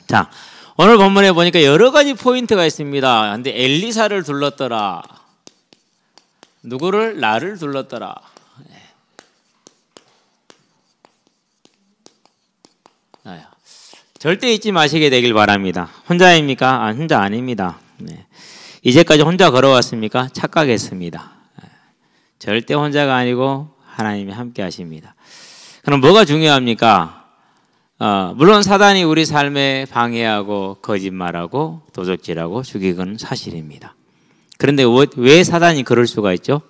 자, 오늘 본문에 보니까 여러 가지 포인트가 있습니다. 근데 엘리사를 둘렀더라. 누구를? 나를 둘렀더라. 절대 잊지 마시게 되길 바랍니다. 혼자입니까? 혼자 아닙니다. 이제까지 혼자 걸어왔습니까? 착각했습니다. 절대 혼자가 아니고 하나님이 함께 하십니다. 그럼 뭐가 중요합니까? 물론 사단이 우리 삶에 방해하고 거짓말하고 도적질하고 죽이고는 사실입니다. 그런데 왜 사단이 그럴 수가 있죠?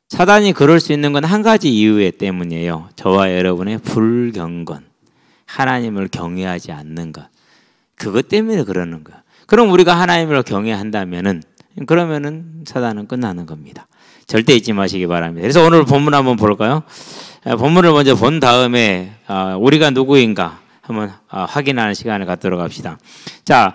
사단이 그럴 수 있는 건 한 가지 이유 때문이에요. 저와 여러분의 불경건, 하나님을 경외하지 않는 것, 그것 때문에 그러는 거예요. 그럼 우리가 하나님을 경외한다면은 그러면은 사단은 끝나는 겁니다. 절대 잊지 마시기 바랍니다. 그래서 오늘 본문 한번 볼까요? 본문을 먼저 본 다음에 우리가 누구인가 한번 확인하는 시간을 갖도록 합시다. 자,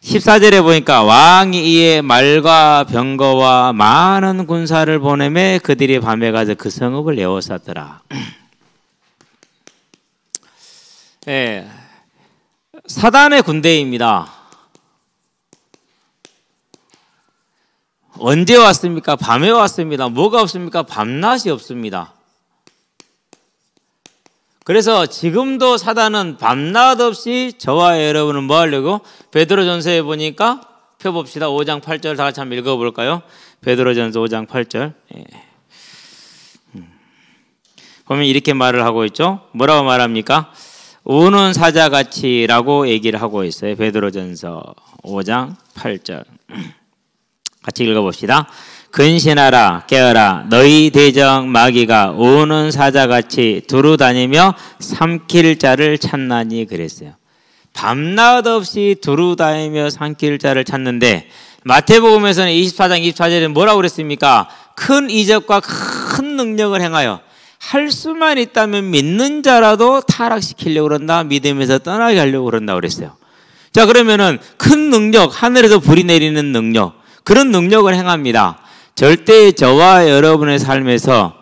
14절에 보니까 왕이 이에 말과 병거와 많은 군사를 보내매 그들이 밤에 가서 그 성읍을 에워쌌더라. 네, 사단의 군대입니다. 언제 왔습니까? 밤에 왔습니다. 뭐가 없습니까? 밤낮이 없습니다. 그래서 지금도 사단은 밤낮 없이 저와 여러분은 뭐 하려고? 베드로전서에 보니까 펴봅시다. 5장 8절 다 같이 한번 읽어볼까요? 베드로전서 5장 8절. 보면 이렇게 말을 하고 있죠. 뭐라고 말합니까? 우는 사자같이라고 얘기를 하고 있어요. 베드로전서 5장 8절. 같이 읽어봅시다. 근신하라 깨어라 너희 대적 마귀가 우는 사자같이 두루다니며 삼킬 자를 찾나니 그랬어요. 밤낮 없이 두루다니며 삼킬 자를 찾는데 마태복음에서는 24장 24절에 뭐라고 그랬습니까? 큰 이적과 큰 능력을 행하여 할 수만 있다면 믿는 자라도 타락시키려고 그런다. 믿음에서 떠나게 하려고 그런다 그랬어요. 자, 그러면은 큰 능력, 하늘에서 불이 내리는 능력, 그런 능력을 행합니다. 절대 저와 여러분의 삶에서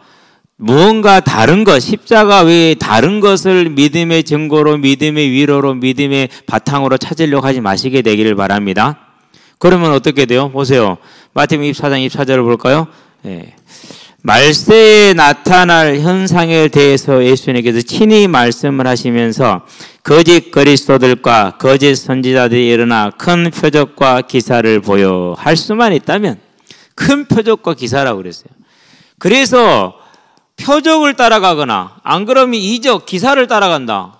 무언가 다른 것, 십자가 외에 다른 것을 믿음의 증거로, 믿음의 위로로, 믿음의 바탕으로 찾으려고 하지 마시게 되기를 바랍니다. 그러면 어떻게 돼요? 보세요. 마태복음 24장 24절을 볼까요? 네. 말세에 나타날 현상에 대해서 예수님께서 친히 말씀을 하시면서 거짓 그리스도들과 거짓 선지자들이 일어나 큰 표적과 기사를 보여 할 수만 있다면 큰 표적과 기사라고 그랬어요. 그래서 표적을 따라가거나 안 그러면 이적, 기사를 따라간다.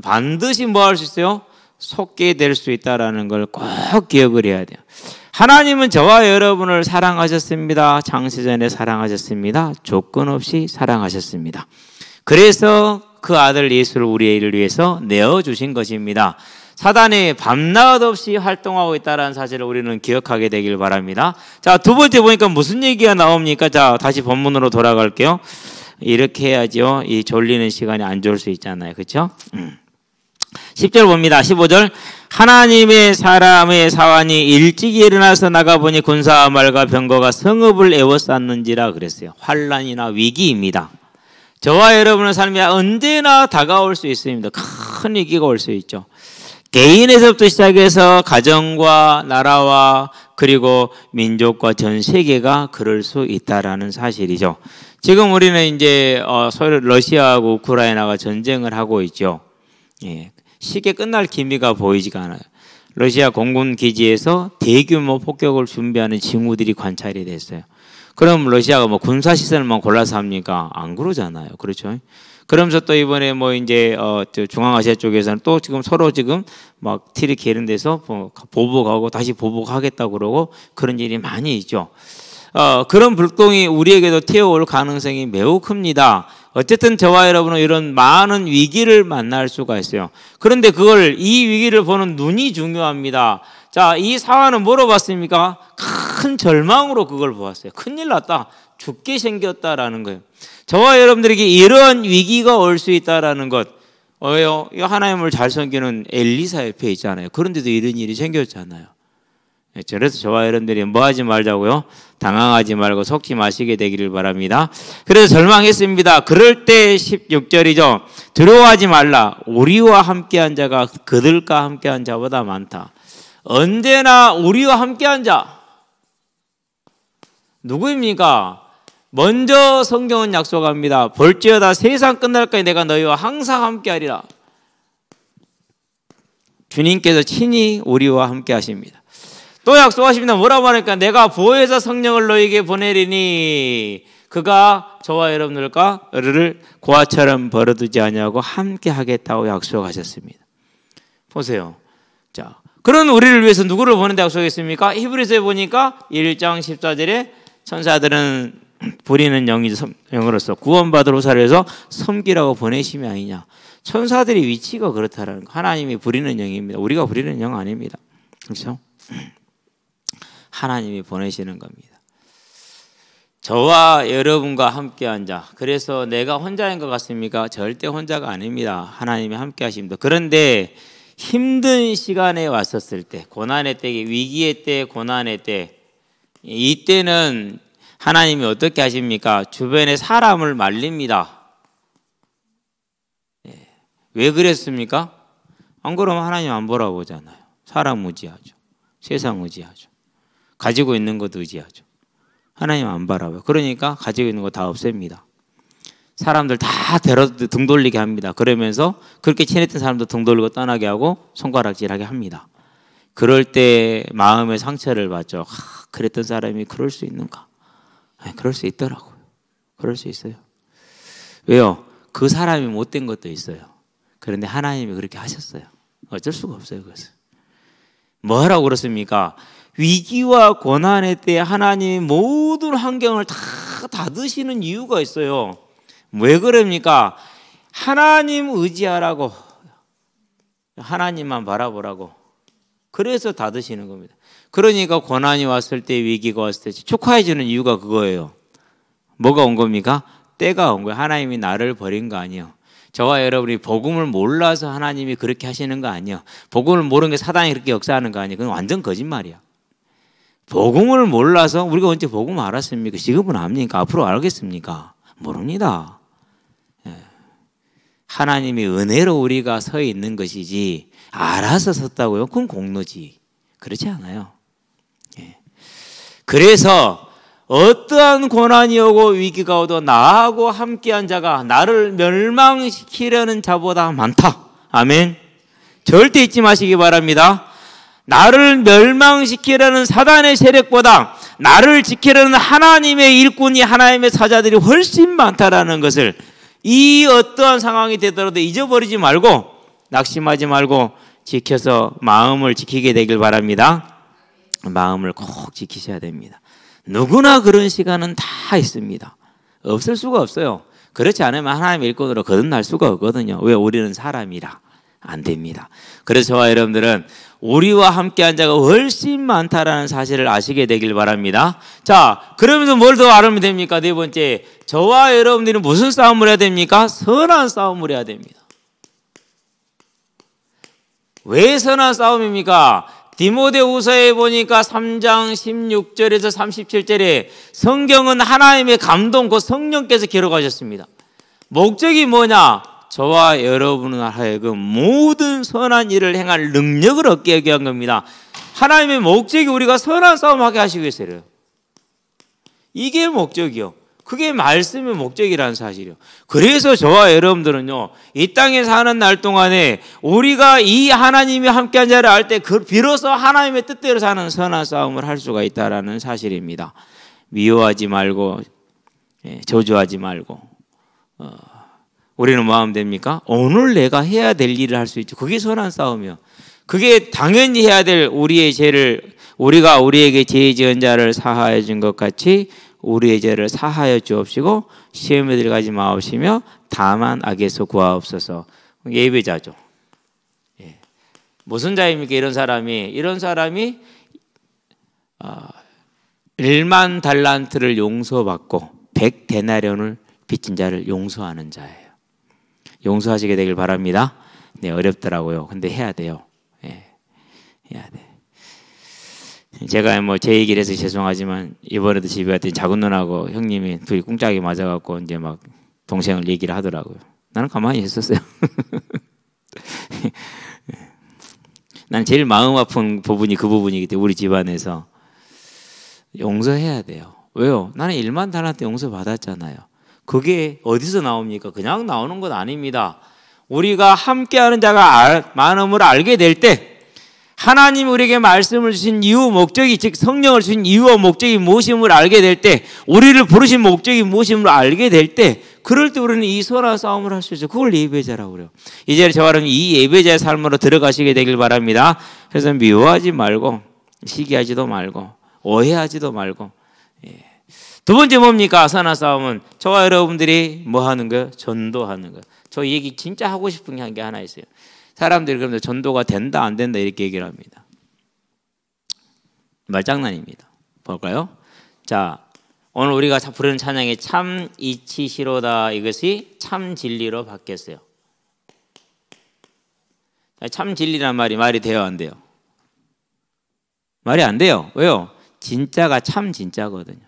반드시 뭐 할 수 있어요? 속게 될 수 있다는 걸 꼭 기억을 해야 돼요. 하나님은 저와 여러분을 사랑하셨습니다. 창세전에 사랑하셨습니다. 조건 없이 사랑하셨습니다. 그래서 그 아들 예수를 우리를 위해서 내어주신 것입니다. 사단이 밤낮 없이 활동하고 있다는 사실을 우리는 기억하게 되길 바랍니다. 자, 두 번째 보니까 무슨 얘기가 나옵니까? 자, 다시 본문으로 돌아갈게요. 이렇게 해야죠. 이 졸리는 시간이 안 좋을 수 있잖아요. 그렇죠? 10절 봅니다. 15절. 하나님의 사람의 사환이 일찍 일어나서 나가보니 군사와 말과 병거가 성읍을 에워쌌는지라 그랬어요. 환난이나 위기입니다. 저와 여러분의 삶이 언제나 다가올 수 있습니다. 큰 위기가 올 수 있죠. 개인에서부터 시작해서 가정과 나라와 그리고 민족과 전 세계가 그럴 수 있다라는 사실이죠. 지금 우리는 이제 서로 러시아하고 우크라이나가 전쟁을 하고 있죠. 예. 쉽게 끝날 기미가 보이지가 않아요. 러시아 공군 기지에서 대규모 폭격을 준비하는 징후들이 관찰이 됐어요. 그럼 러시아가 뭐 군사 시설만 골라서 합니까? 안 그러잖아요. 그렇죠? 그러면서 또 이번에 뭐 이제 중앙아시아 쪽에서는 또 지금 서로 지금 막 티를 개는 데서 보복하고 다시 보복하겠다고 그러고 그런 일이 많이 있죠. 그런 불똥이 우리에게도 튀어올 가능성이 매우 큽니다. 어쨌든 저와 여러분은 이런 많은 위기를 만날 수가 있어요. 그런데 이 위기를 보는 눈이 중요합니다. 자, 이 사환은 뭐로 봤습니까? 큰 절망으로 그걸 보았어요. 큰일 났다. 죽게 생겼다라는 거예요. 저와 여러분들에게 이러한 위기가 올 수 있다라는 것. 왜요? 하나님을 잘 섬기는 엘리사 옆에 있잖아요. 그런데도 이런 일이 생겼잖아요. 그래서 저와 여러분들이 뭐 하지 말자고요? 당황하지 말고 속지 마시게 되기를 바랍니다. 그래서 절망했습니다. 그럴 때 16절이죠. 두려워하지 말라. 우리와 함께한 자가 그들과 함께한 자보다 많다. 언제나 우리와 함께한 자. 누구입니까? 먼저 성경은 약속합니다. 볼지어다 세상 끝날까지 내가 너희와 항상 함께하리라. 주님께서 친히 우리와 함께 하십니다. 또 약속하십니다. 뭐라고 하니까 내가 보혜사 성령을 너희에게 보내리니 그가 저와 여러분들을 고아처럼 버려두지 아니하고 함께 하겠다고 약속하셨습니다. 보세요. 자, 그런 우리를 위해서 누구를 보낸다고 약속했습니까? 히브리서에 보니까 1장 14절에 천사들은 부리는 영으로서 구원받을 후사를 해서 섬기라고 보내심이 아니냐. 천사들의 위치가 그렇다라는 거. 하나님이 부리는 영입니다. 우리가 부리는 영 아닙니다. 그렇죠? 하나님이 보내시는 겁니다. 저와 여러분과 함께한 자. 그래서 내가 혼자인 것 같습니까? 절대 혼자가 아닙니다. 하나님이 함께 하십니다. 그런데 힘든 시간에 왔었을 때, 고난의 때, 위기의 때, 고난의 때, 이때는 하나님이 어떻게 하십니까? 주변에 사람을 말립니다. 왜 그랬습니까? 안 그러면 하나님 안 보라보잖아요. 사람 의지하죠. 세상 의지하죠. 가지고 있는 것도 의지하죠. 하나님 안 바라봐요. 그러니까 가지고 있는 거 다 없앱니다. 사람들 다 등 돌리게 합니다. 그러면서 그렇게 친했던 사람도 등 돌리고 떠나게 하고 손가락질하게 합니다. 그럴 때 마음의 상처를 받죠. 그랬던 사람이 그럴 수 있는가? 그럴 수 있더라고요. 그럴 수 있어요. 왜요? 그 사람이 못된 것도 있어요. 그런데 하나님이 그렇게 하셨어요. 어쩔 수가 없어요. 그것은. 뭐라고 그렇습니까? 위기와 고난의 때 하나님이 모든 환경을 다 닫으시는 이유가 있어요. 왜 그럽니까? 하나님 의지하라고, 하나님만 바라보라고. 그래서 닫으시는 겁니다. 그러니까 고난이 왔을 때, 위기가 왔을 때 축하해 주는 이유가 그거예요. 뭐가 온 겁니까? 때가 온 거예요. 하나님이 나를 버린 거 아니에요. 저와 여러분이 복음을 몰라서 하나님이 그렇게 하시는 거 아니에요. 복음을 모르는 게 사단이 그렇게 역사하는 거 아니에요. 그건 완전 거짓말이야. 복음을 몰라서 우리가 언제 복음 알았습니까? 지금은 압니까? 앞으로 알겠습니까? 모릅니다. 하나님이 은혜로 우리가 서 있는 것이지 알아서 섰다고요? 그건 공로지. 그렇지 않아요. 그래서 어떠한 고난이 오고 위기가 오도 나하고 함께한 자가 나를 멸망시키려는 자보다 많다. 아멘. 절대 잊지 마시기 바랍니다. 나를 멸망시키려는 사단의 세력보다 나를 지키려는 하나님의 일꾼이, 하나님의 사자들이 훨씬 많다라는 것을, 이 어떠한 상황이 되더라도 잊어버리지 말고, 낙심하지 말고 지켜서 마음을 지키게 되길 바랍니다. 마음을 꼭 지키셔야 됩니다. 누구나 그런 시간은 다 있습니다. 없을 수가 없어요. 그렇지 않으면 하나님의 일꾼으로 거듭날 수가 없거든요. 왜? 우리는 사람이라 안 됩니다. 그래서 저와 여러분들은 우리와 함께한 자가 훨씬 많다라는 사실을 아시게 되길 바랍니다. 자, 그러면서 뭘 더 알으면 됩니까? 네 번째, 저와 여러분들은 무슨 싸움을 해야 됩니까? 선한 싸움을 해야 됩니다. 왜 선한 싸움입니까? 디모데후서에 보니까 3장 16절에서 37절에 성경은 하나님의 감동, 곧 성령께서 기록하셨습니다. 목적이 뭐냐? 저와 여러분은 하여금 모든 선한 일을 행할 능력을 얻게 하기 위한 겁니다. 하나님의 목적이 우리가 선한 싸움하게 하시기 위해서요. 이게 목적이요. 그게 말씀의 목적이라는 사실이요. 그래서 저와 여러분들은요, 이 땅에 사는 날 동안에 우리가 이 하나님이 함께한 자를 알 때 비로소 하나님의 뜻대로 사는 선한 싸움을 할 수가 있다라는 사실입니다. 미워하지 말고, 저주하지 말고, 우리는 뭐 하면 됩니까? 오늘 내가 해야 될 일을 할 수 있죠. 그게 선한 싸움이요. 그게 당연히 해야 될 우리의 죄를, 우리가 우리에게 죄 지은 자를 사하여 준 것 같이 우리의 죄를 사하여 주옵시고 시험에 들어가지 마옵시며 다만 악에서 구하옵소서. 예배자죠. 무슨 자입니까? 이런 사람이 1만 달란트를 용서받고 100데나리온을 빚진 자를 용서하는 자예요. 용서하시게 되길 바랍니다. 네, 어렵더라고요. 근데 해야 돼요. 해야 돼. 제가 뭐 제 얘기를 해서 죄송하지만 이번에도 집에 왔더니 작은 누나하고 형님이 둘이 꿍짝이 맞아갖고 이제 막 동생을 얘기를 하더라고요. 나는 가만히 있었어요. 난 제일 마음 아픈 부분이 그 부분이기 때문에 우리 집안에서 용서해야 돼요. 왜요? 나는 일만단한테 용서 받았잖아요. 그게 어디서 나옵니까? 그냥 나오는 건 아닙니다. 우리가 함께하는 자가 많음을 알게 될 때 하나님이 우리에게 말씀을 주신 이유 목적이 즉 성령을 주신 이유와 목적이 무엇임을 알게 될 때 우리를 부르신 목적이 무엇임을 알게 될 때 그럴 때 우리는 이 선한 싸움을 할 수 있어요. 그걸 예배자라고 그래요. 이제 저와 여러분 이 예배자의 삶으로 들어가시게 되길 바랍니다. 그래서 미워하지 말고 시기하지도 말고 오해하지도 말고 두 번째 뭡니까? 선한 싸움은 저와 여러분들이 뭐 하는 거예요? 전도하는 거예요. 저 얘기 진짜 하고 싶은 게 하나 있어요. 사람들이 그러면 전도가 된다 안 된다 이렇게 얘기를 합니다. 말장난입니다. 볼까요? 자, 오늘 우리가 부르는 찬양이 참 이치시로다 이것이 참 진리로 바뀌었어요. 참 진리란 말이 돼요 안 돼요? 말이 안 돼요. 왜요? 진짜가 참 진짜거든요.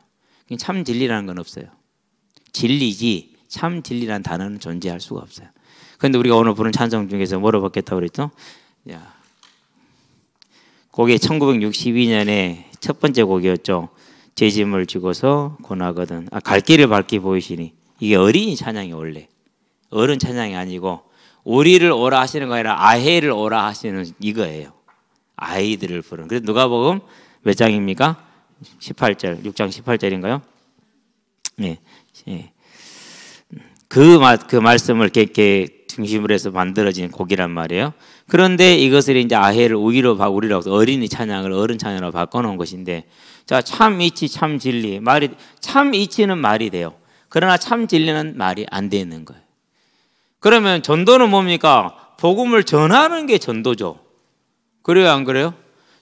참 진리라는 건 없어요. 진리지 참 진리라는 단어는 존재할 수가 없어요. 그런데 우리가 오늘 부른 찬송 중에서 뭐로 바뀌었다고 그랬죠? 그게 1962년에 첫 번째 곡이었죠. 제 짐을 지고서 고나거든. 갈 길을 밝게 보이시니. 이게 어린이 찬양이 원래. 어른 찬양이 아니고 우리를 오라 하시는 거 아니라 아해를 오라 하시는 이거예요. 아이들을 부르는. 그래서 누가복음 몇 장입니까? 18절, 6장 18절인가요? 네. 그 말씀을 이렇게 중심으로 해서 만들어진 곡이란 말이에요. 그런데 이것을 이제 아해를 우리라고 어린이 찬양을 어른 찬양으로 바꿔놓은 것인데, 자, 참 이치, 참 진리. 참 이치는 말이 돼요. 그러나 참 진리는 말이 안 되는 거예요. 그러면 전도는 뭡니까? 복음을 전하는 게 전도죠. 그래요, 안 그래요?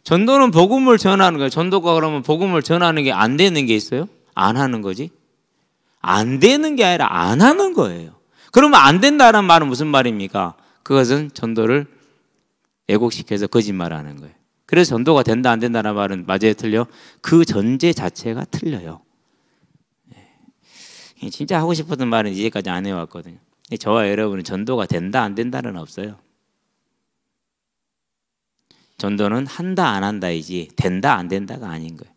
전도는 복음을 전하는 거예요. 전도가 그러면 복음을 전하는 게 안 되는 게 있어요? 안 하는 거지? 안 되는 게 아니라 안 하는 거예요. 그러면 안 된다는 말은 무슨 말입니까? 그것은 전도를 왜곡시켜서 거짓말하는 거예요. 그래서 전도가 된다 안 된다는 말은 맞아요, 틀려? 그 전제 자체가 틀려요. 진짜 하고 싶었던 말은 이제까지 안 해왔거든요. 저와 여러분은 전도가 된다 안 된다는 없어요. 전도는 한다 안 한다이지 된다 안 된다가 아닌 거예요.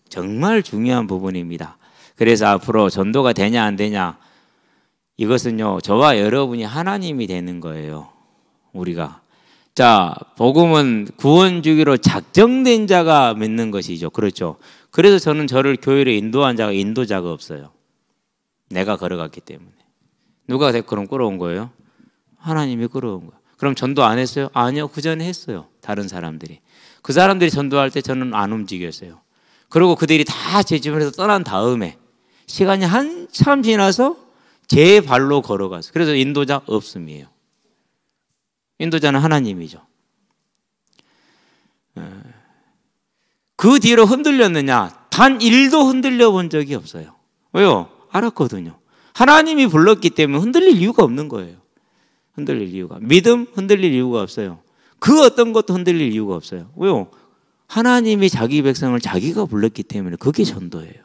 정말 중요한 부분입니다. 그래서 앞으로 전도가 되냐 안 되냐 이것은요 저와 여러분이 하나님이 되는 거예요. 우리가 자 복음은 구원 주기로 작정된 자가 믿는 것이죠. 그렇죠. 그래서 저는 저를 교회로 인도한 자가 인도자가 없어요. 내가 걸어갔기 때문에. 누가 그럼 끌어온 거예요? 하나님이 끌어온 거예요. 그럼 전도 안 했어요? 아니요. 그 전에 했어요. 다른 사람들이. 그 사람들이 전도할 때 저는 안 움직였어요. 그리고 그들이 다 제 집에서 떠난 다음에 시간이 한참 지나서 제 발로 걸어갔어요. 그래서 인도자 없음이에요. 인도자는 하나님이죠. 그 뒤로 흔들렸느냐? 단 1도 흔들려 본 적이 없어요. 왜요? 알았거든요. 하나님이 불렀기 때문에 흔들릴 이유가 없는 거예요. 흔들릴 이유가. 믿음 흔들릴 이유가 없어요. 그 어떤 것도 흔들릴 이유가 없어요. 왜요? 하나님이 자기 백성을 자기가 불렀기 때문에 그게 전도예요.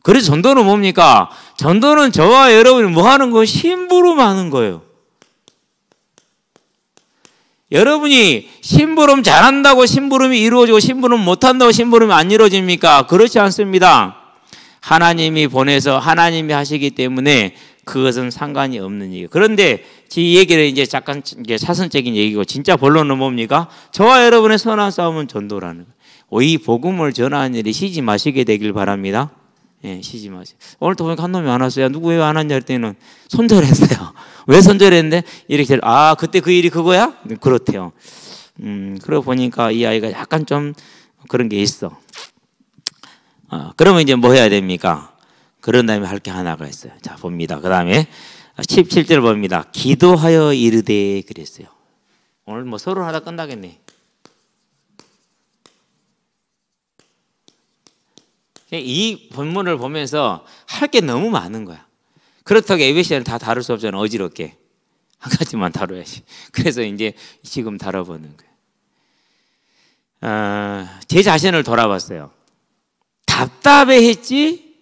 그래서 전도는 뭡니까? 전도는 저와 여러분이 뭐 하는 거? 심부름 하는 거예요. 여러분이 심부름 잘한다고 심부름이 이루어지고 심부름 못한다고 심부름이 안 이루어집니까? 그렇지 않습니다. 하나님이 보내서 하나님이 하시기 때문에 그것은 상관이 없는 얘기예요. 그런데 이 얘기를 이제 잠깐 이게 사선적인 얘기고 진짜 본론은 뭡니까? 저와 여러분의 선한 싸움은 전도라는 거예요. 이 복음을 전하는 일이 쉬지 마시게 되길 바랍니다. 예, 쉬지 마세요. 오늘도 보니까 한 놈이 안 왔어요. 누구 왜 안 왔냐 했더니 손절했어요. 왜 손절했는데? 이렇게 그때 그 일이 그거야? 그렇대요. 그러고 보니까 이 아이가 약간 좀 그런 게 있어. 그러면 이제 뭐 해야 됩니까? 그런 다음에 할 게 하나가 있어요. 자, 봅니다. 그 다음에 17절 봅니다. 기도하여 이르되 그랬어요. 오늘 뭐 서론 하다 끝나겠네. 이 본문을 보면서 할 게 너무 많은 거야. 그렇다고 ABC는 다 다룰 수 없잖아. 어지럽게. 한 가지만 다뤄야지. 그래서 이제 지금 다뤄보는 제 자신을 돌아봤어요. 답답해했지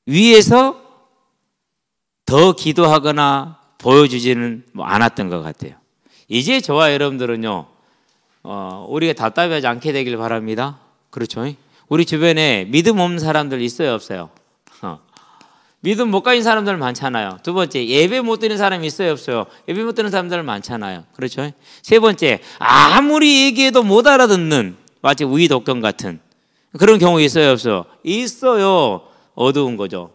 위에서 더 기도하거나 보여주지는 않았던 것 같아요. 이제 저와 여러분들은요, 우리가 답답하지 않게 되길 바랍니다. 그렇죠? 우리 주변에 믿음 없는 사람들 있어요, 없어요? 믿음 못 가진 사람들 많잖아요. 두 번째, 예배 못 드리는 사람이 있어요, 없어요? 예배 못 드리는 사람들 많잖아요. 그렇죠? 세 번째, 아무리 얘기해도 못 알아듣는 마치 우이독경 같은 그런 경우 있어요, 없어요? 있어요. 어두운 거죠.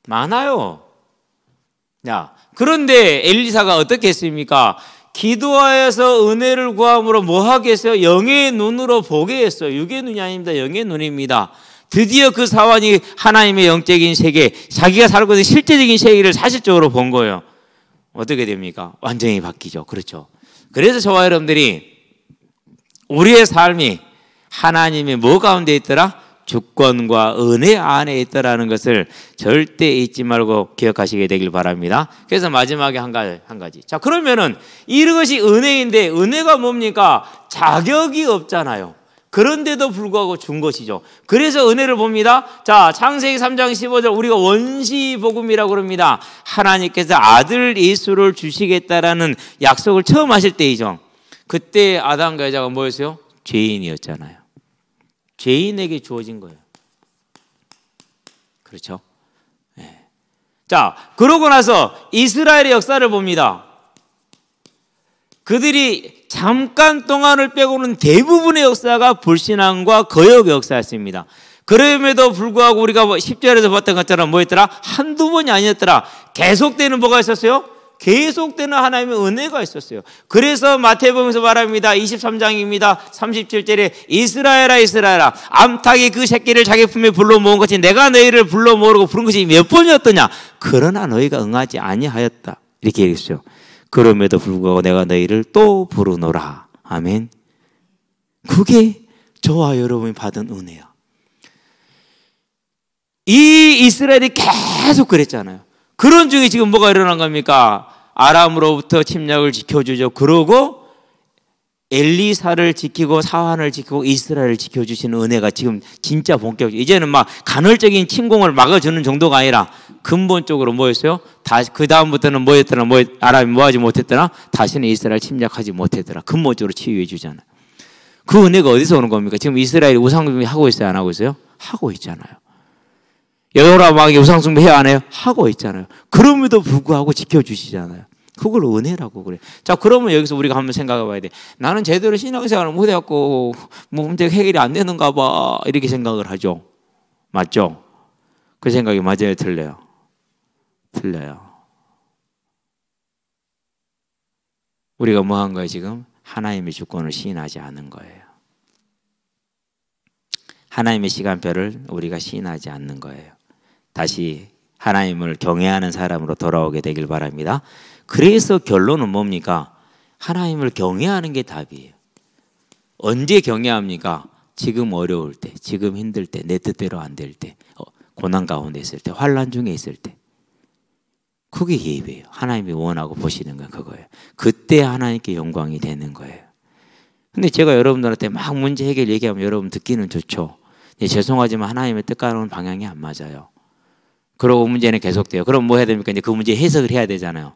많아요. 자, 그런데 엘리사가 어떻게 했습니까? 기도하여서 은혜를 구함으로 뭐 하겠어요? 영의 눈으로 보게 했어요. 육의 눈이 아닙니다. 영의 눈입니다. 드디어 그 사원이 하나님의 영적인 세계, 자기가 살고 있는 실제적인 세계를 사실적으로 본 거예요. 어떻게 됩니까? 완전히 바뀌죠. 그렇죠. 그래서 저와 여러분들이 우리의 삶이 하나님의 뭐 가운데 있더라? 주권과 은혜 안에 있더라는 것을 절대 잊지 말고 기억하시게 되길 바랍니다. 그래서 마지막에 한 가지. 자, 그러면은 이것이 은혜인데 은혜가 뭡니까? 자격이 없잖아요. 그런데도 불구하고 준 것이죠. 그래서 은혜를 봅니다. 자, 창세기 3장 15절 우리가 원시복음이라고 그럽니다. 하나님께서 아들 예수를 주시겠다라는 약속을 처음 하실 때이죠. 그때 아담과 여자가 뭐였어요? 죄인이었잖아요. 죄인에게 주어진 거예요. 그렇죠? 네. 자, 그러고 나서 이스라엘의 역사를 봅니다. 그들이 잠깐 동안을 빼고는 대부분의 역사가 불신앙과 거역의 역사였습니다. 그럼에도 불구하고 우리가 10절에서 봤던 것처럼 뭐였더라? 한두 번이 아니었더라. 계속되는 뭐가 있었어요? 계속되는 하나님의 은혜가 있었어요. 그래서 마태복음에서 말합니다. 23장입니다. 37절에 이스라엘아 이스라엘아 암탉이 그 새끼를 자기 품에 불러 모은 것이 내가 너희를 불러 모으고 부른 것이 몇 번이었더냐? 그러나 너희가 응하지 아니하였다. 이렇게 얘기했어요. 그럼에도 불구하고 내가 너희를 또 부르노라. 아멘. 그게 저와 여러분이 받은 은혜야. 이 이스라엘이 계속 그랬잖아요. 그런 중에 지금 뭐가 일어난 겁니까? 아람으로부터 침략을 지켜주죠. 그러고 엘리사를 지키고 사환을 지키고 이스라엘을 지켜주시는 은혜가 지금 진짜 본격적이에요. 이제는 막 간헐적인 침공을 막아주는 정도가 아니라 근본적으로 뭐였어요? 그 다음부터는 뭐였더라? 아람이 뭐하지 못했더라? 다시는 이스라엘 침략하지 못했더라. 근본적으로 치유해 주잖아요. 그 은혜가 어디서 오는 겁니까? 지금 이스라엘이 우상숭배 하고 있어요? 안 하고 있어요? 하고 있잖아요. 여호라 왕이 우상숭배 해야 안 해요? 하고 있잖아요. 그럼에도 불구하고 지켜주시잖아요. 그걸 은혜라고 그래. 자, 그러면 여기서 우리가 한번 생각해 봐야 돼. 나는 제대로 신앙생활을 못 해갖고 뭐 문제가 해결이 안 되는가 봐. 이렇게 생각을 하죠. 맞죠? 그 생각이 맞아요? 틀려요? 틀려요. 우리가 뭐 한 거예요 지금? 하나님의 주권을 시인하지 않은 거예요. 하나님의 시간표를 우리가 시인하지 않는 거예요. 다시 하나님을 경외하는 사람으로 돌아오게 되길 바랍니다. 그래서 결론은 뭡니까? 하나님을 경외하는 게 답이에요. 언제 경외합니까? 지금 어려울 때, 지금 힘들 때, 내 뜻대로 안 될 때, 고난 가운데 있을 때, 환난 중에 있을 때. 그게 예배예요. 하나님이 원하고 보시는 건 그거예요. 그때 하나님께 영광이 되는 거예요. 근데 제가 여러분들한테 막 문제 해결 얘기하면 여러분 듣기는 좋죠. 죄송하지만 하나님의 뜻과는 방향이 안 맞아요. 그러고 문제는 계속돼요. 그럼 뭐 해야 됩니까? 이제 그 문제 해석을 해야 되잖아요.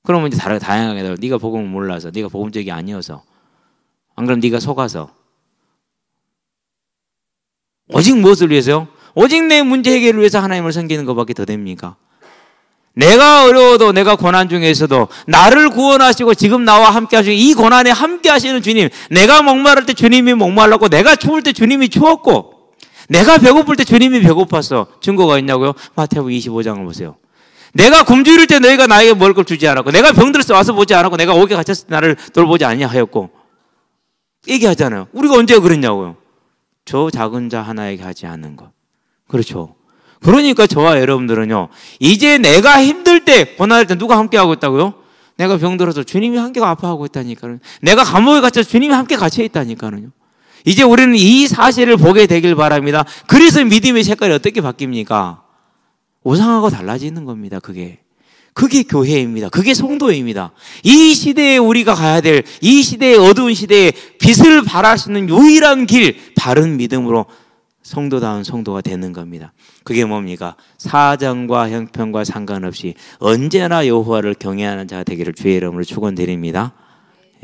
그러면 이제 다양하게 네가 복음을 몰라서, 네가 복음적이 아니어서, 안 그럼 네가 속아서. 오직 무엇을 위해서요? 오직 내 문제 해결을 위해서 하나님을 섬기는 것밖에 더 됩니까? 내가 어려워도 내가 고난 중에서도 나를 구원하시고 지금 나와 함께 하시고 이 고난에 함께 하시는 주님, 내가 목마를 때 주님이 목말랐고 내가 추울 때 주님이 추웠고 내가 배고플 때 주님이 배고팠어. 증거가 있냐고요? 마태복음 25장을 보세요. 내가 굶주릴 때 너희가 나에게 먹을 걸 주지 않았고 내가 병들어서 와서 보지 않았고 내가 옥에 갇혔을 때 나를 돌보지 아니하였고 얘기하잖아요. 우리가 언제 그랬냐고요? 저 작은 자 하나에게 하지 않는 것. 그렇죠. 그러니까 저와 여러분들은요, 이제 내가 힘들 때, 고난할 때 누가 함께하고 있다고요? 내가 병들어서 주님이 함께 아파하고 있다니까요. 내가 감옥에 갇혀서 주님이 함께 갇혀 있다니까요. 이제 우리는 이 사실을 보게 되길 바랍니다. 그래서 믿음의 색깔이 어떻게 바뀝니까? 우상하고 달라지는 겁니다, 그게. 그게 교회입니다. 그게 성도입니다. 이 시대에 우리가 가야 될, 이 시대의 어두운 시대에 빛을 발할 수 있는 유일한 길, 바른 믿음으로 성도다운 성도가 되는 겁니다. 그게 뭡니까? 사정과 형편과 상관없이 언제나 여호와를 경외하는 자가 되기를 주의 이름으로 축원드립니다.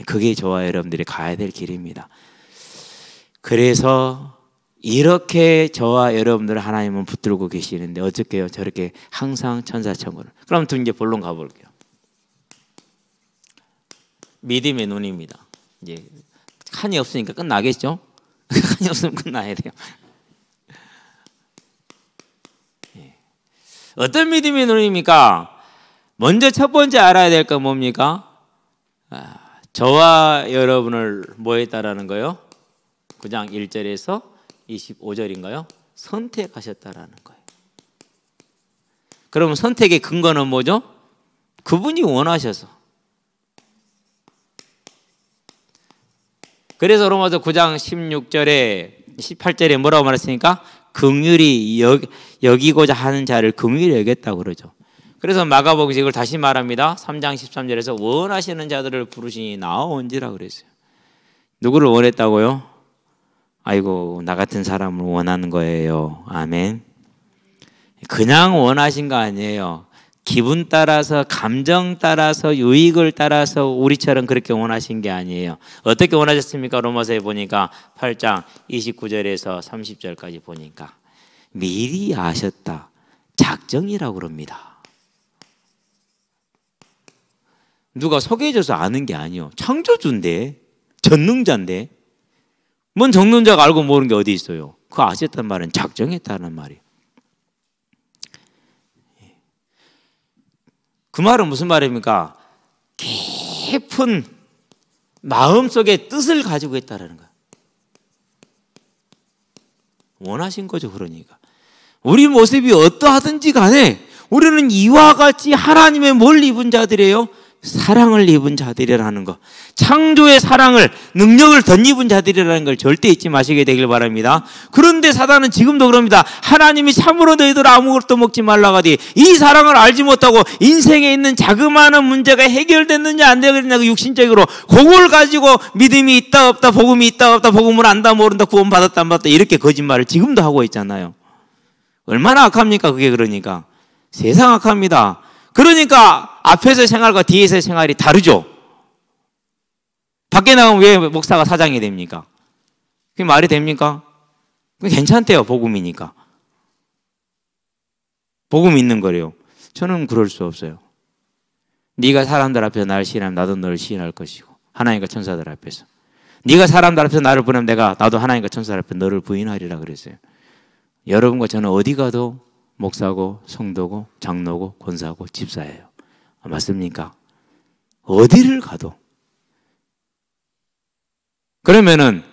그게 저와 여러분들이 가야 될 길입니다. 그래서 이렇게 저와 여러분들 하나님은 붙들고 계시는데 어떻게요? 저렇게 항상 천사천군을. 그럼 또 이제 본론 가볼게요. 믿음의 눈입니다. 이제 칸이 없으니까 끝나겠죠? 칸이 없으면 끝나야 돼요. 어떤 믿음의 눈입니까? 먼저 첫 번째 알아야 될 건 뭡니까? 저와 여러분을 뭐 했다라는 거요? 9장 1절에서 25절인가요? 선택하셨다라는 거예요. 그러면 선택의 근거는 뭐죠? 그분이 원하셔서. 그래서 로마서 9장 16절에 18절에 뭐라고 말했습니까? 긍휼히 여기고자 하는 자를 긍휼히 여겼다고 그러죠. 그래서 마가복음 이걸 다시 말합니다. 3장 13절에서 원하시는 자들을 부르시니 나온지라 그랬어요. 누구를 원했다고요? 아이고, 나 같은 사람을 원하는 거예요. 아멘. 그냥 원하신 거 아니에요. 기분 따라서, 감정 따라서, 유익을 따라서 우리처럼 그렇게 원하신 게 아니에요. 어떻게 원하셨습니까? 로마서에 보니까 8장 29절에서 30절까지 보니까 미리 아셨다. 작정이라고 그럽니다. 누가 소개해줘서 아는 게 아니에요. 창조주인데, 전능자인데, 뭔 전능자가 알고 모르는 게 어디 있어요? 그거 아셨단 말은 작정했다는 말이에요. 그 말은 무슨 말입니까? 깊은 마음속에 뜻을 가지고 있다는 거예요. 원하신 거죠. 그러니까 우리 모습이 어떠하든지 간에 우리는 이와 같이 하나님의 뭘 입은 자들이에요? 사랑을 입은 자들이라는 거. 창조의 사랑을, 능력을 덧입은 자들이라는 걸 절대 잊지 마시게 되길 바랍니다. 그런데 사단은 지금도 그럽니다. 하나님이 참으로 너희들 아무것도 먹지 말라고 하디 이 사랑을 알지 못하고 인생에 있는 자그마한 문제가 해결됐느냐 안 되겠느냐 그 육신적으로 그걸 가지고 믿음이 있다 없다, 복음이 있다 없다, 복음을 안다 모른다, 구원 받았다 안 받았다 이렇게 거짓말을 지금도 하고 있잖아요. 얼마나 악합니까 그게. 그러니까 세상 악합니다. 그러니까 앞에서의 생활과 뒤에서의 생활이 다르죠. 밖에 나가면 왜 목사가 사장이 됩니까? 그게 말이 됩니까? 그게 괜찮대요. 복음이니까. 복음 있는 거래요. 저는 그럴 수 없어요. 네가 사람들 앞에서 나를 시인하면 나도 너를 시인할 것이고 하나님과 천사들 앞에서. 네가 사람들 앞에서 나를 부인하면 나도 하나님과 천사들 앞에 너를 부인하리라 그랬어요. 여러분과 저는 어디 가도 목사고 성도고 장로고 권사고 집사예요. 맞습니까? 어디를 가도. 그러면은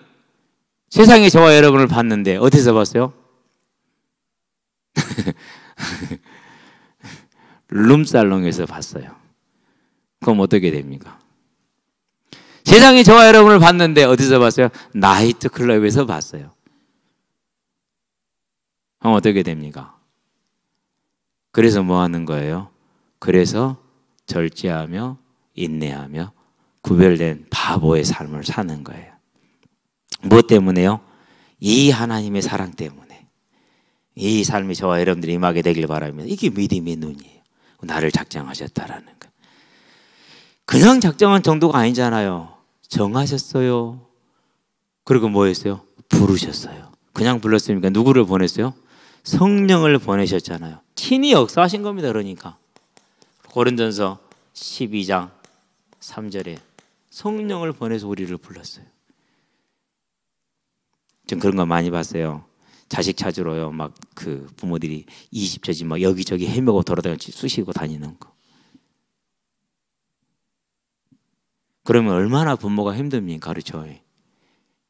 세상에 저와 여러분을 봤는데 어디서 봤어요? 룸살롱에서 봤어요. 그럼 어떻게 됩니까? 세상에 저와 여러분을 봤는데 어디서 봤어요? 나이트클럽에서 봤어요. 그럼 어떻게 됩니까? 그래서 뭐 하는 거예요? 그래서 절제하며 인내하며 구별된 바보의 삶을 사는 거예요. 무엇 때문에요? 이 하나님의 사랑 때문에. 이 삶이 저와 여러분들이 임하게 되길 바랍니다. 이게 믿음의 눈이에요. 나를 작정하셨다라는 거. 그냥 작정한 정도가 아니잖아요. 정하셨어요. 그리고 뭐 했어요? 부르셨어요. 그냥 불렀으니까 누구를 보냈어요? 성령을 보내셨잖아요. 친히 역사하신 겁니다. 그러니까 고린도전서 12장 3절에 성령을 보내서 우리를 불렀어요. 전 그런 거 많이 봤어요. 자식 찾으러요. 막 그 부모들이 20처지 막 여기저기 헤매고 돌아다니고 쑤시고 다니는 거. 그러면 얼마나 부모가 힘듭니까? 그렇죠?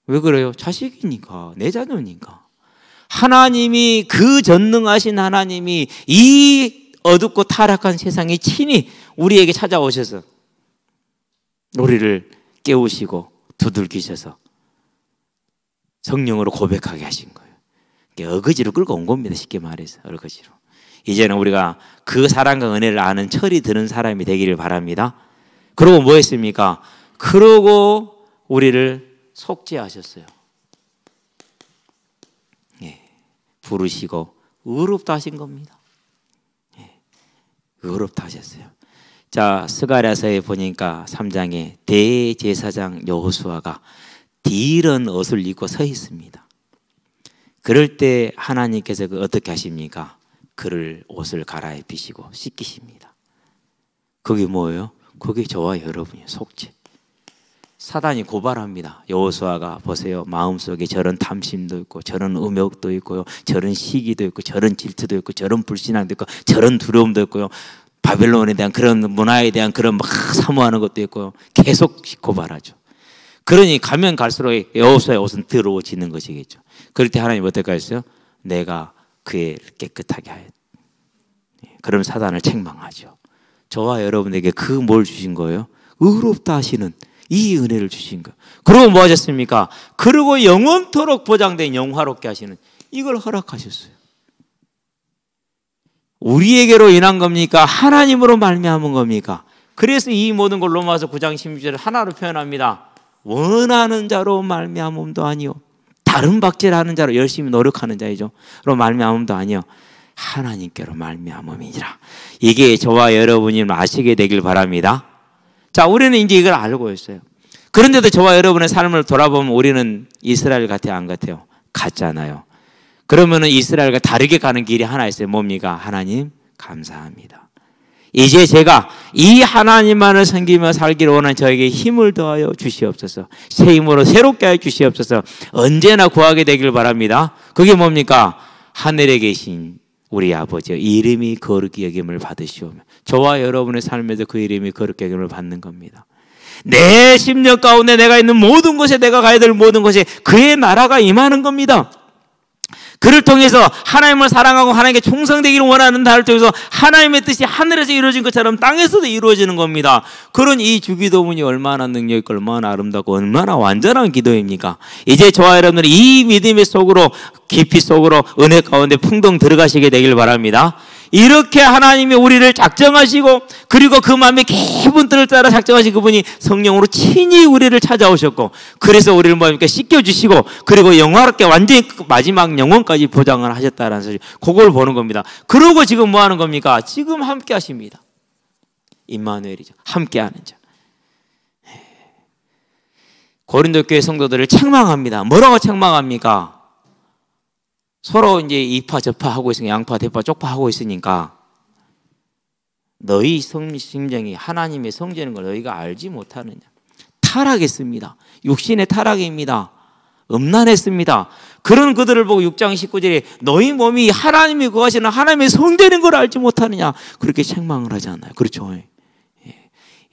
왜 그래요? 자식이니까, 내 자녀니까. 하나님이, 그 전능하신 하나님이 이 어둡고 타락한 세상에 친히 우리에게 찾아오셔서 우리를 깨우시고 두들기셔서 성령으로 고백하게 하신 거예요. 어거지로 끌고 온 겁니다. 쉽게 말해서 어거지로. 이제는 우리가 그 사랑과 은혜를 아는 철이 드는 사람이 되기를 바랍니다. 그러고 뭐 했습니까? 그러고 우리를 속죄하셨어요. 예, 부르시고 의롭다 하신 겁니다. 예, 의롭다 하셨어요. 자, 스가랴서에 보니까 3장에 대제사장 여호수아가 디른 옷을 입고 서 있습니다. 그럴 때 하나님께서 어떻게 하십니까? 그를 옷을 갈아입히시고 씻기십니다. 그게 뭐예요? 그게 저와 여러분의 속죄. 사단이 고발합니다. 여호수아가 보세요. 마음속에 저런 탐심도 있고 저런 음욕도 있고요. 저런 시기도 있고 저런 질투도 있고 저런 불신앙도 있고 저런 두려움도 있고요. 바벨론에 대한 그런 문화에 대한 그런 막 사모하는 것도 있고요. 계속 고발하죠. 그러니 가면 갈수록 여호수아의 옷은 더러워지는 것이겠죠. 그럴 때 하나님 어떻게 하셨어요? 내가 그의 깨끗하게 하였다. 그럼 사단을 책망하죠. 저와 여러분에게 그 뭘 주신 거예요? 의롭다 하시는 이 은혜를 주신 거예요. 그리고 뭐 하셨습니까? 그리고 영원토록 보장된 영화롭게 하시는 이걸 허락하셨어요. 우리에게로 인한 겁니까? 하나님으로 말미암은 겁니까? 그래서 이 모든 걸 로마서 9장 16절을 하나로 표현합니다. 원하는 자로 말미암음도 아니요. 다른 박제하는 자로 열심히 노력하는 자이죠. 로 말미암음도 아니요. 하나님께로 말미암음이니라. 이게 저와 여러분이 아시게 되길 바랍니다. 자, 우리는 이제 이걸 알고 있어요. 그런데도 저와 여러분의 삶을 돌아보면 우리는 이스라엘 같아요, 안 같아요? 같잖아요. 그러면은 이스라엘과 다르게 가는 길이 하나 있어요. 뭡니까? 하나님 감사합니다. 이제 제가 이 하나님만을 섬기며 살기를 원하는 저에게 힘을 더하여 주시옵소서. 새 힘으로 새롭게 하여 주시옵소서. 언제나 구하게 되길 바랍니다. 그게 뭡니까? 하늘에 계신 우리 아버지여 이름이 거룩히 여김을 받으시오며 저와 여러분의 삶에서 그 이름이 거룩히 여김을 받는 겁니다. 내 심령 가운데 내가 있는 모든 곳에 내가 가야 될 모든 곳에 그의 나라가 임하는 겁니다. 그를 통해서 하나님을 사랑하고 하나님께 충성되기를 원하는 나를 통해서 하나님의 뜻이 하늘에서 이루어진 것처럼 땅에서도 이루어지는 겁니다. 그런 이 주기도문이 얼마나 능력 있고 얼마나 아름답고 얼마나 완전한 기도입니까? 이제 저와 여러분들이 이 믿음의 속으로 깊이 속으로 은혜 가운데 풍덩 들어가시게 되길 바랍니다. 이렇게 하나님이 우리를 작정하시고 그리고 그 마음의 깊은 뜻을 따라 작정하신 그분이 성령으로 친히 우리를 찾아오셨고 그래서 우리를 뭐입니까? 씻겨주시고 그리고 영화롭게 완전히 마지막 영혼까지 보장을 하셨다는 사실 그걸 보는 겁니다. 그러고 지금 뭐 하는 겁니까? 지금 함께 하십니다. 임마누엘이죠. 함께 하는 자. 고린도 교회 성도들을 책망합니다. 뭐라고 책망합니까? 서로 이제 이파 저파 하고 있으니까 양파 대파 쪽파 하고 있으니까 너희 심정이 하나님의 성전인 걸 너희가 알지 못하느냐. 타락했습니다. 육신의 타락입니다. 음란했습니다. 그런 그들을 보고 6장 19절에 너희 몸이 하나님이 거하시는 하나님의 성전인 걸 알지 못하느냐 그렇게 책망을 하지 않나요? 그렇죠.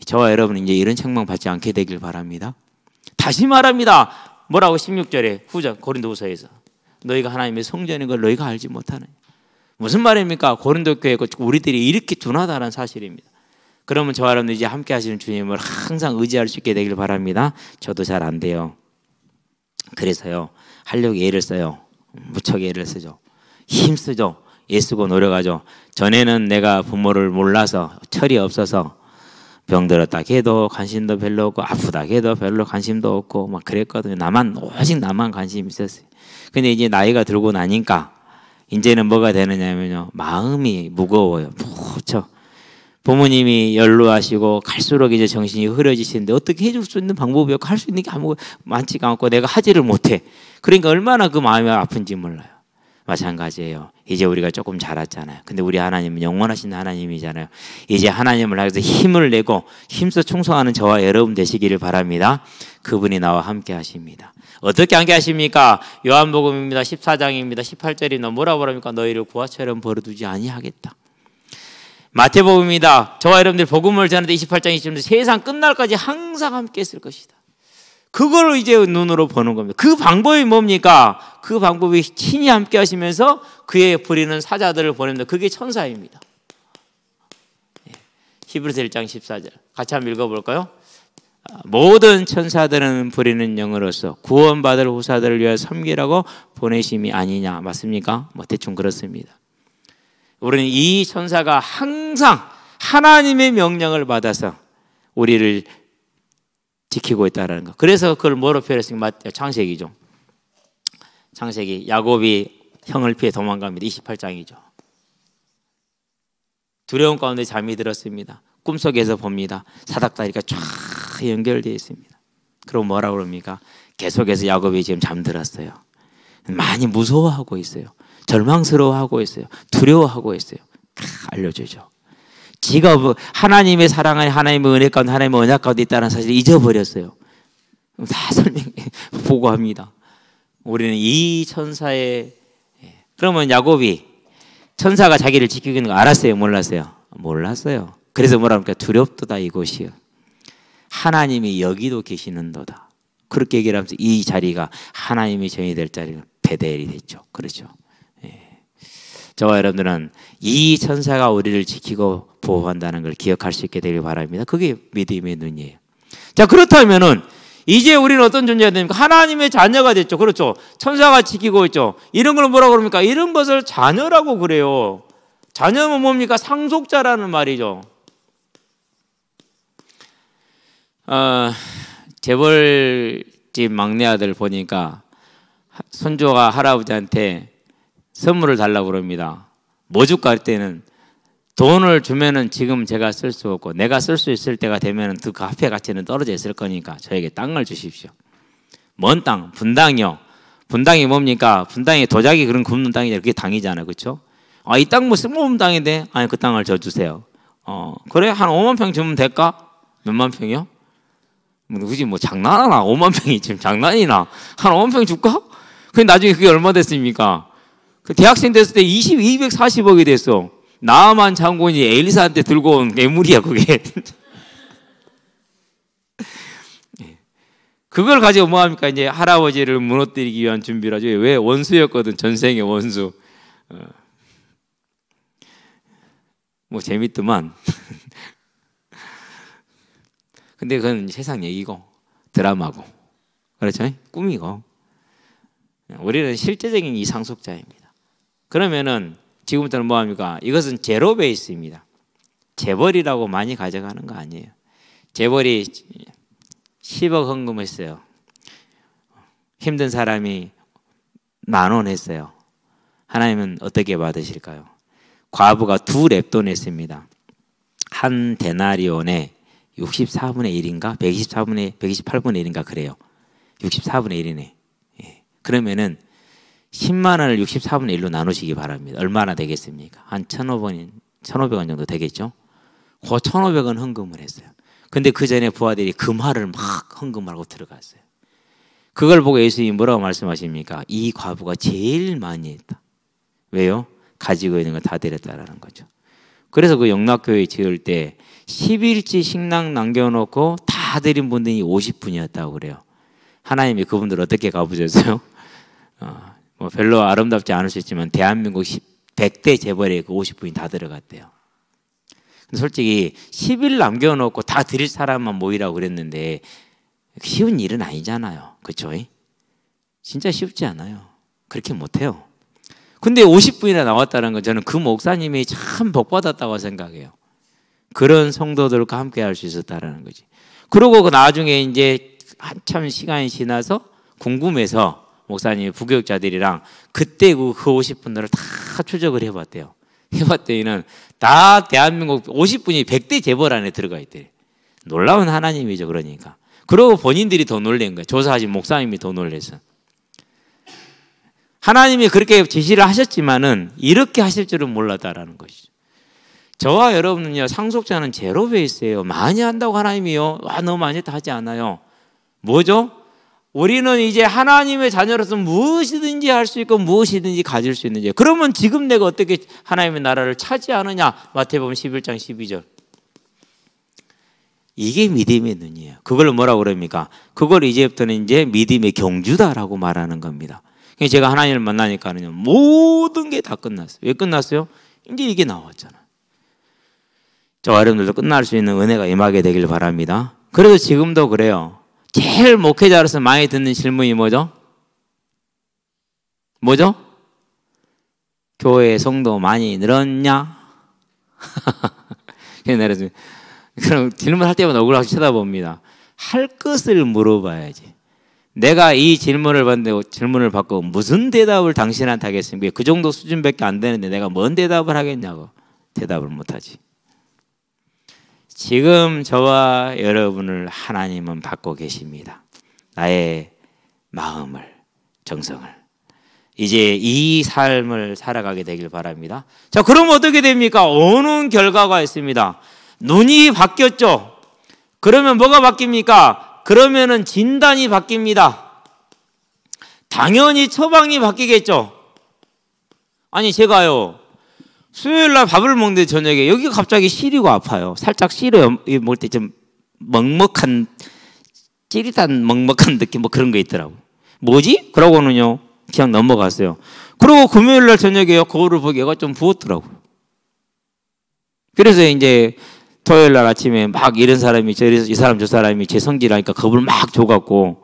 저와 여러분은 이제 이런 책망 받지 않게 되길 바랍니다. 다시 말합니다. 뭐라고 16절에 후자 고린도후서에서 너희가 하나님의 성전인 걸 너희가 알지 못하느냐. 무슨 말입니까? 고린도 교회 우리들이 이렇게 둔하다는 사실입니다. 그러면 저와 여러분 이제 함께 하시는 주님을 항상 의지할 수 있게 되길 바랍니다. 저도 잘 안 돼요. 그래서요 하려고 애를 써요. 무척 애를 쓰죠. 힘쓰죠. 애쓰고 노력하죠. 전에는 내가 부모를 몰라서 철이 없어서 병들었다 해도 관심도 별로 없고 아프다 해도 별로 관심도 없고 막 그랬거든요. 오직 나만 관심이 있었어요. 근데 이제 나이가 들고 나니까 이제는 뭐가 되느냐면요. 마음이 무거워요. 무척. 부모님이 연로하시고 갈수록 이제 정신이 흐려지시는데 어떻게 해줄 수 있는 방법이 없고 할 수 있는 게 아무 많지가 않고 내가 하지를 못해. 그러니까 얼마나 그 마음이 아픈지 몰라요. 마찬가지예요. 이제 우리가 조금 자랐잖아요. 근데 우리 하나님은 영원하신 하나님이잖아요. 이제 하나님을 향해서 힘을 내고 힘써 충성하는 저와 여러분 되시기를 바랍니다. 그분이 나와 함께 하십니다. 어떻게 함께 하십니까? 요한복음입니다. 14장입니다. 18절이 뭐라고 합니까? 너희를 구하처럼 버려두지 아니하겠다. 마태복음입니다. 저와 여러분들 복음을 전하는데 28장 20절인데 세상 끝날까지 항상 함께 있을 것이다. 그걸 이제 눈으로 보는 겁니다. 그 방법이 뭡니까? 그 방법이 친히 함께 하시면서 그의 부리는 사자들을 보냅니다. 그게 천사입니다. 히브리서 1장 14절 같이 한번 읽어볼까요? 모든 천사들은 부리는 영으로서 구원받을 후사들을 위하여 섬기라고 보내심이 아니냐. 맞습니까? 뭐 대충 그렇습니다. 우리는 이 천사가 항상 하나님의 명령을 받아서 우리를 지키고 있다는 거. 그래서 그걸 뭐로 표현했습니까? 창세기죠. 창세기 야곱이 형을 피해 도망갑니다. 28장이죠. 두려움 가운데 잠이 들었습니다. 꿈속에서 봅니다. 사닥다리가 쫙 연결되어 있습니다. 그럼 뭐라고 그럽니까? 계속해서 야곱이 지금 잠들었어요. 많이 무서워하고 있어요. 절망스러워하고 있어요. 두려워하고 있어요. 알려주죠. 지가 하나님의 사랑 안에 하나님의 은혜 가운데 하나님의 언약 가운데 있다는 사실을 잊어버렸어요. 다 보고합니다. 우리는 이 천사의 그러면 야곱이 천사가 자기를 지키고 있는 거 알았어요? 몰랐어요? 몰랐어요. 그래서 뭐라 합니까? 두렵도다 이곳이요. 하나님이 여기도 계시는도다. 그렇게 얘기를 하면서 이 자리가 하나님의 전이 될 자리는 베델이 됐죠. 그렇죠. 저와 여러분들은 이 천사가 우리를 지키고 보호한다는 걸 기억할 수 있게 되길 바랍니다. 그게 믿음의 눈이에요. 자, 그렇다면은 이제 우리는 어떤 존재가 됩니까? 하나님의 자녀가 됐죠. 그렇죠. 천사가 지키고 있죠. 이런 걸 뭐라고 그럽니까? 이런 것을 자녀라고 그래요. 자녀는 뭡니까? 상속자라는 말이죠. 재벌집 막내 아들 보니까 손주가 할아버지한테 선물을 달라고 그럽니다. 뭐 줄까 할 때는 돈을 주면은 지금 제가 쓸 수 없고 내가 쓸 수 있을 때가 되면은 그 화폐 가치는 떨어져 있을 거니까 저에게 땅을 주십시오. 먼 땅, 분당이요. 분당이 뭡니까? 분당이 도자기 그런 굽는 땅이잖아요. 그게 당이잖아요. 그렇죠? 아, 이 땅 뭐 쓸모없는 땅인데 아니 그 땅을 저 주세요. 그래? 한 5만 평 주면 될까? 몇만 평이요? 굳이 뭐 장난하나? 5만 평이 지금 장난이나? 한 5만 평 줄까? 근데 나중에 그게 얼마 됐습니까? 그 대학생 됐을 때 240억이 됐어. 나만 장군이 엘리사한테 들고 온 괴물이야 그게. 그걸 가지고 뭐 합니까? 이제 할아버지를 무너뜨리기 위한 준비를 하죠. 왜? 원수였거든. 전생의 원수. 뭐 재밌더만. 근데 그건 세상 얘기고 드라마고 그렇죠? 꿈이고 우리는 실제적인 이 상속자입니다. 그러면은 지금부터는 뭐합니까? 이것은 제로 베이스입니다. 재벌이라고 많이 가져가는 거 아니에요. 재벌이 10억 헌금했어요. 힘든 사람이 10,000원 했어요. 하나님은 어떻게 받으실까요? 과부가 2랩돈 했습니다. 한 데나리온에 64분의 1인가? 128분의 1인가 그래요. 64분의 1이네. 그러면은 10만 원을 64분의 1로 나누시기 바랍니다. 얼마나 되겠습니까? 한 1,500원 정도 되겠죠? 그 1,500원 헌금을 했어요. 근데 그 전에 부하들이 금화를 막 헌금하고 들어갔어요. 그걸 보고 예수님이 뭐라고 말씀하십니까? 이 과부가 제일 많이 했다. 왜요? 가지고 있는 걸 다 드렸다라는 거죠. 그래서 그 영락교회 지을 때 10일치 식량 남겨놓고 다 드린 분들이 50분이었다고 그래요. 하나님이 그분들 어떻게 갚으셨어요? 뭐 별로 아름답지 않을 수 있지만 대한민국 100대 재벌에 그 50분이 다 들어갔대요. 근데 솔직히 10일 남겨놓고 다 드릴 사람만 모이라고 그랬는데 쉬운 일은 아니잖아요. 그렇죠? 진짜 쉽지 않아요. 그렇게 못해요. 근데 50분이나 나왔다는 건 저는 그 목사님이 참 복받았다고 생각해요. 그런 성도들과 함께 할 수 있었다는 거지. 그러고 그 나중에 이제 한참 시간이 지나서 궁금해서 목사님이 부교육자들이랑 그때 그 50분들을 다 추적을 해봤대요. 해봤더니는 다 대한민국 50분이 100대 재벌 안에 들어가 있대. 놀라운 하나님이죠. 그러니까. 그러고 본인들이 더 놀란 거예요. 조사하신 목사님이 더 놀래서. 하나님이 그렇게 지시를 하셨지만은 이렇게 하실 줄은 몰랐다라는 것이죠. 저와 여러분은요, 상속자는 제로 베이스예요. 많이 한다고 하나님이요. 와, 너무 많이 했다 하지 않아요. 뭐죠? 우리는 이제 하나님의 자녀로서 무엇이든지 할 수 있고 무엇이든지 가질 수 있는지. 그러면 지금 내가 어떻게 하나님의 나라를 차지하느냐? 마태복음 11장 12절. 이게 믿음의 눈이에요. 그걸 뭐라고 그럽니까? 그걸 이제부터는 이제 믿음의 경주다라고 말하는 겁니다. 제가 하나님을 만나니까는요, 모든 게 다 끝났어요. 왜 끝났어요? 이제 이게 나왔잖아. 저와 여러분들도 끝날 수 있는 은혜가 임하게 되길 바랍니다. 그래서 지금도 그래요. 제일 목회자로서 많이 듣는 질문이 뭐죠? 뭐죠? 교회 성도 많이 늘었냐? 그럼 질문할 때마다 억울하게 쳐다봅니다. 할 것을 물어봐야지. 내가 이 질문을 받고 무슨 대답을 당신한테 하겠습니까? 그 정도 수준밖에 안 되는데 내가 뭔 대답을 하겠냐고. 대답을 못하지. 지금 저와 여러분을 하나님은 받고 계십니다. 나의 마음을, 정성을. 이제 이 삶을 살아가게 되길 바랍니다. 자, 그럼 어떻게 됩니까? 오는 결과가 있습니다. 눈이 바뀌었죠? 그러면 뭐가 바뀝니까? 그러면은 진단이 바뀝니다. 당연히 처방이 바뀌겠죠? 아니, 제가요, 수요일 날 밥을 먹는데 저녁에 여기가 갑자기 시리고 아파요. 살짝 시려요. 먹을 때 좀 먹먹한, 찌릿한 먹먹한 느낌 뭐 그런 거 있더라고. 뭐지? 그러고는요, 그냥 넘어갔어요. 그리고 금요일 날 저녁에요, 거울을 보기 얘가 좀 부었더라고요. 그래서 이제 토요일 날 아침에 막 이런 사람이 이 사람 저 사람이 제 성질하니까 겁을 막 줘갖고,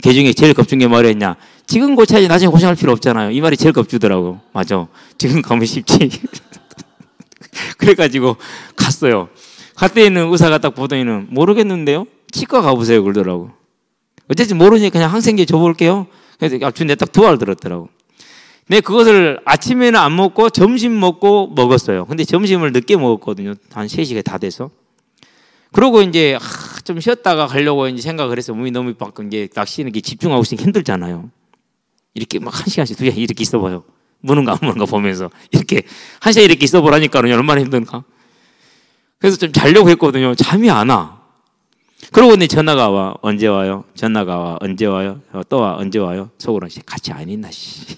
그 중에 제일 겁준 게 뭐랬냐? 지금 고쳐야지 나중에 고생할 필요 없잖아요. 이 말이 제일 겁주더라고. 맞아. 지금 가면 쉽지. 그래가지고 갔어요. 갔더니는 의사가 딱 보더니는 모르겠는데요? 치과 가보세요. 그러더라고. 어쨌든 모르니까 그냥 항생제 줘볼게요. 그래서 준대 딱 2알 들었더라고. 근데 그것을 아침에는 안 먹고 점심 먹고 먹었어요. 근데 점심을 늦게 먹었거든요. 한 3시가 다 돼서. 그러고 이제 좀 쉬었다가 가려고 이제 생각을 해서 몸이 너무 바쁜 게 낚시는 게 집중하고 있으니까 힘들잖아요. 이렇게 막 1시간씩 2시간 이렇게 있어봐요. 무는가 안 무는가 보면서 이렇게 1시간 이렇게 있어보라니까 얼마나 힘든가. 그래서 좀 자려고 했거든요. 잠이 안 와. 그러고 이제 전화가 와. 언제 와요? 전화가 와. 언제 와요? 또 와. 언제 와요? 속으로 같이 안 있나 씨.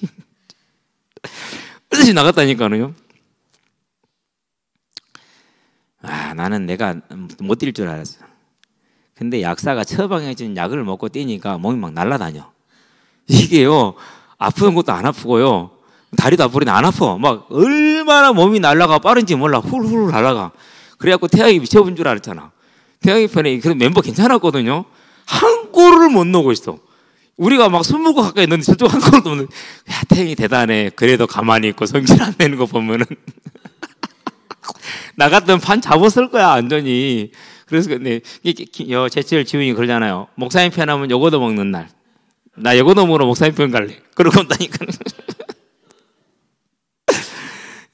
그래서 나갔다니까요. 나는 내가 못 뛸 줄 알았어. 근데 약사가 처방해준 약을 먹고 뛰니까 몸이 막 날아다녀. 이게요, 아픈 것도 안 아프고요, 다리도 아프는데 안 아파. 막 얼마나 몸이 날아가 빠른지 몰라. 훌훌 날아가. 그래갖고 태양이 미쳐본 줄 알았잖아. 태양이 편에 그 멤버 괜찮았거든요. 한 골을 못 넣고 있어. 우리가 막 20골 가까이 있는데 저쪽 한 골도 없는. 야, 태양이 대단해. 그래도 가만히 있고 성질 안 내는 거 보면은 나 같으면 판 잡았을 거야 완전히. 그래서 근데 제철 지훈이 그러잖아요. 목사님 편하면 요거도 먹는 날. 나 요거도 먹으러 목사님 편 갈래. 그러고 온다니까.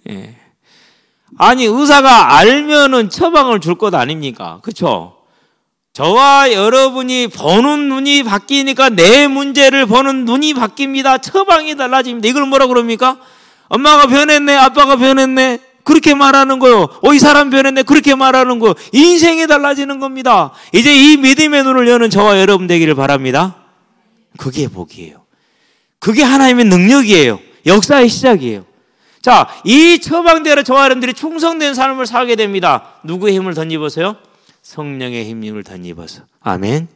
예. 아니, 의사가 알면은 처방을 줄 것 아닙니까? 그렇죠? 저와 여러분이 보는 눈이 바뀌니까 내 문제를 보는 눈이 바뀝니다. 처방이 달라집니다. 이걸 뭐라 그럽니까? 엄마가 변했네, 아빠가 변했네, 그렇게 말하는 거요. 이 사람 변했네, 그렇게 말하는 거요. 인생이 달라지는 겁니다. 이제 이 믿음의 눈을 여는 저와 여러분 되기를 바랍니다. 그게 복이에요. 그게 하나님의 능력이에요. 역사의 시작이에요. 자, 이 처방대로 저와 여러분들이 충성된 삶을 살게 됩니다. 누구의 힘을 덧입어서요? 성령의 힘을 덧입어서. 아멘.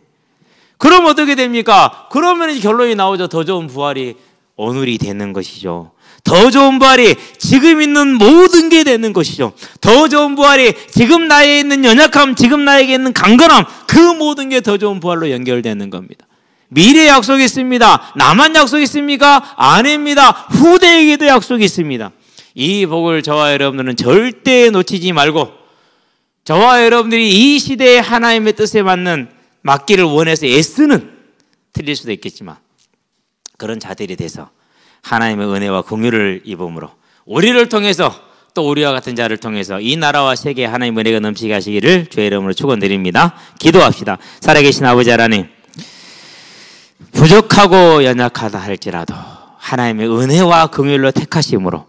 그럼 어떻게 됩니까? 그러면 이제 결론이 나오죠. 더 좋은 부활이 오늘이 되는 것이죠. 더 좋은 부활이 지금 있는 모든 게 되는 것이죠. 더 좋은 부활이 지금 나에 있는 연약함, 지금 나에게 있는 강건함, 그 모든 게 더 좋은 부활로 연결되는 겁니다. 미래 약속이 있습니다. 나만 약속이 있습니까? 아닙니다. 후대에게도 약속이 있습니다. 이 복을 저와 여러분들은 절대 놓치지 말고, 저와 여러분들이 이 시대의 하나님의 뜻에 맞는 맞기를 원해서 애쓰는, 틀릴 수도 있겠지만 그런 자들이 돼서 하나님의 은혜와 긍휼을 입음으로 우리를 통해서 또 우리와 같은 자를 통해서 이 나라와 세계에 하나님의 은혜가 넘치게 하시기를 주의 이름으로 축원드립니다. 기도합시다. 살아계신 아버지 하나님, 부족하고 연약하다 할지라도 하나님의 은혜와 긍휼로 택하심으로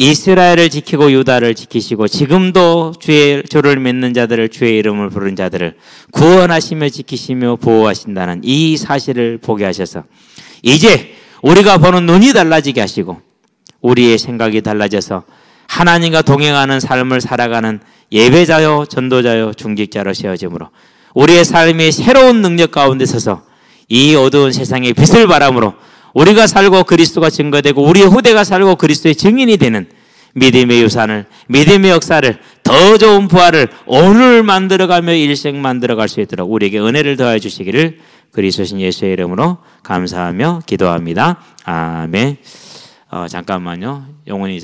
이스라엘을 지키고 유다를 지키시고 지금도 주를 믿는 자들을, 주의 이름을 부른 자들을 구원하시며 지키시며 보호하신다는 이 사실을 보게 하셔서 이제 우리가 보는 눈이 달라지게 하시고 우리의 생각이 달라져서 하나님과 동행하는 삶을 살아가는 예배자요, 전도자요, 중직자로 세워짐으로 우리의 삶이 새로운 능력 가운데 서서 이 어두운 세상의 빛을 바람으로 우리가 살고 그리스도가 증거되고 우리의 후대가 살고 그리스도의 증인이 되는 믿음의 유산을, 믿음의 역사를, 더 좋은 부활을 오늘 만들어가며 일생 만들어갈 수 있도록 우리에게 은혜를 더하여 주시기를 그리스도신 예수의 이름으로 감사하며 기도합니다. 아멘. 잠깐만요. 영혼이